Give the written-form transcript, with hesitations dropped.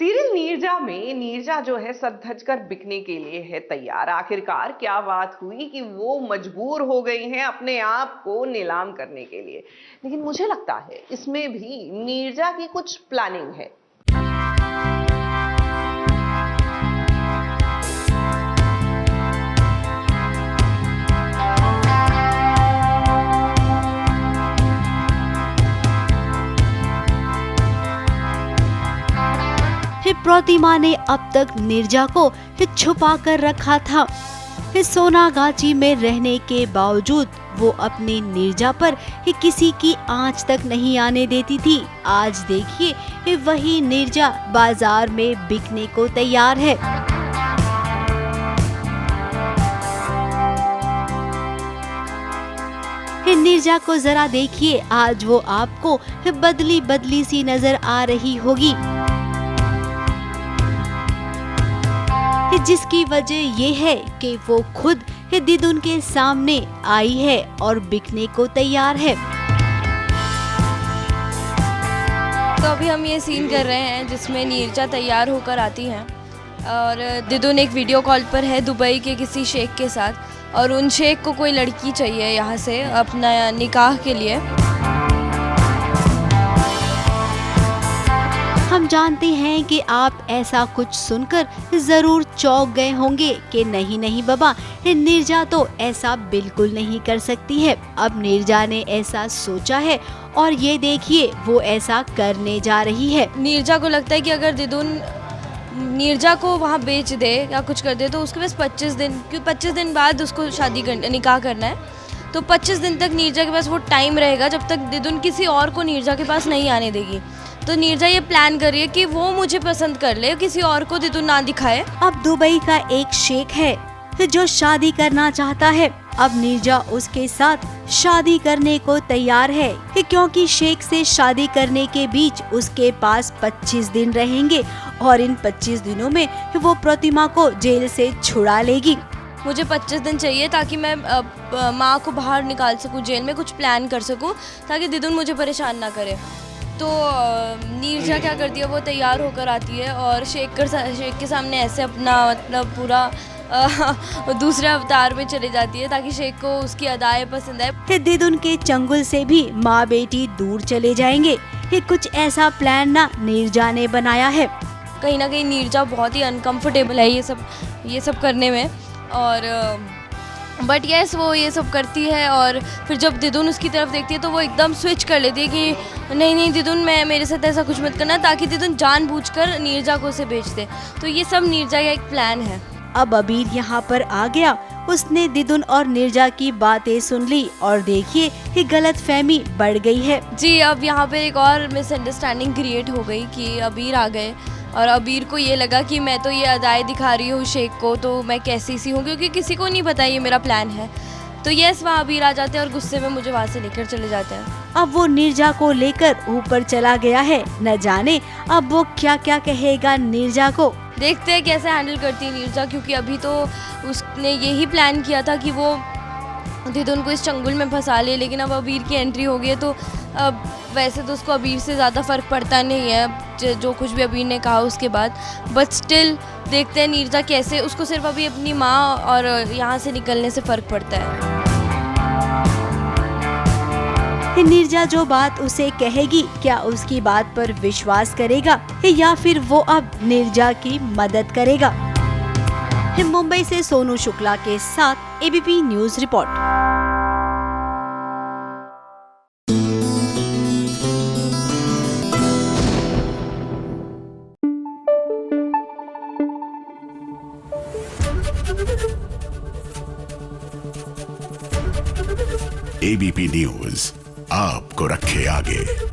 Serial Neerja में नीरजा जो है सर धज कर बिकने के लिए है तैयार। आखिरकार क्या बात हुई कि वो मजबूर हो गई हैं अपने आप को नीलाम करने के लिए। लेकिन मुझे लगता है इसमें भी नीरजा की कुछ प्लानिंग है। प्रतिमा ने अब तक नीरजा को छुपा कर रखा था। सोनागाची में रहने के बावजूद वो अपनी नीरजा पर किसी की आंच तक नहीं आने देती थी। आज देखिए वही नीरजा बाजार में बिकने को तैयार है। नीरजा को जरा देखिए, आज वो आपको बदली बदली सी नजर आ रही होगी, जिसकी वजह ये है कि वो खुद दिदुन के सामने आई है और बिकने को तैयार है। तो अभी हम ये सीन कर रहे हैं जिसमें नीरजा तैयार होकर आती हैं और दिदुन एक वीडियो कॉल पर है दुबई के किसी शेख के साथ, और उन शेख को कोई लड़की चाहिए यहाँ से अपना निकाह के लिए। हम जानते हैं कि आप ऐसा कुछ सुनकर जरूर चौंक गए होंगे कि नहीं बाबा, नीरजा तो ऐसा बिल्कुल नहीं कर सकती है। अब नीरजा ने ऐसा सोचा है और ये देखिए वो ऐसा करने जा रही है। नीरजा को लगता है कि अगर दिदुन नीरजा को वहाँ बेच दे या कुछ कर दे तो उसके पास 25 दिन बाद उसको निकाह करना है, तो 25 दिन तक नीरजा के पास वो टाइम रहेगा जब तक दिदुन किसी और को नीरजा के पास नहीं आने देगी। तो नीरजा ये प्लान कर रही है कि वो मुझे पसंद कर ले, किसी और को दिदुन ना दिखाए। अब दुबई का एक शेख है जो शादी करना चाहता है। अब नीरजा उसके साथ शादी करने को तैयार है, क्योंकि शेख से शादी करने के बीच उसके पास 25 दिन रहेंगे और इन 25 दिनों में वो प्रतिमा को जेल से छुड़ा लेगी। मुझे 25 दिन चाहिए ताकि मैं माँ को बाहर निकाल सकूँ जेल में, कुछ प्लान कर सकूँ ताकि दिदुन मुझे परेशान ना करे। तो नीरजा क्या करती है, वो तैयार होकर आती है और शेख के सामने ऐसे अपना मतलब पूरा दूसरे अवतार में चले जाती है ताकि शेख को उसकी अदाएं पसंद आए। दिदुन के चंगुल से भी माँ बेटी दूर चले जाएंगे। कुछ ऐसा प्लान ना नीरजा ने बनाया है। कहीं ना कहीं नीरजा बहुत ही अनकंफर्टेबल है ये सब करने में, और बट यस वो ये सब करती है। और फिर जब दिदुन उसकी तरफ देखती है तो वो एकदम स्विच कर लेती है कि नहीं दिदुन, मेरे साथ ऐसा कुछ मत करना, ताकि दिदुन जानबूझकर नीरजा को उसे बेच दे। तो ये सब नीरजा का एक प्लान है। अब अबीर यहाँ पर आ गया, उसने दिदुन और नीरजा की बातें सुन ली और देखिए ये गलतफहमी बढ़ गई है। जी, अब यहाँ पे एक और मिसअंडरस्टैंडिंग क्रिएट हो गई कि अबीर आ गए और अबीर को ये लगा कि मैं तो ये अदाएं दिखा रही हूँ शेख को, तो मैं कैसी सी हूँ, क्योंकि किसी को नहीं पता ये मेरा प्लान है। तो यस, वहाँ अबीर आ जाते हैं और गुस्से में मुझे वहाँ से लेकर चले जाते हैं। अब वो नीरजा को लेकर ऊपर चला गया है, न जाने अब वो क्या क्या कहेगा नीरजा को। देखते हैं कैसे हैंडल करती है नीरजा, क्योंकि अभी तो उसने यही प्लान किया था कि वो दिदुन को इस चंगुल में फंसा ले, लेकिन अब अबीर की एंट्री हो गई है तो अब वैसे तो उसको अबीर से ज़्यादा फ़र्क पड़ता नहीं है जो कुछ भी अबीर ने कहा उसके बाद, बट स्टिल देखते हैं नीरजा कैसे, उसको सिर्फ अभी अपनी माँ और यहाँ से निकलने से फ़र्क पड़ता है। नीरजा जो बात उसे कहेगी, क्या उसकी बात पर विश्वास करेगा या फिर वो अब नीरजा की मदद करेगा? मुंबई से सोनू शुक्ला के साथ ABP news report. ABP news आपको रखे आगे।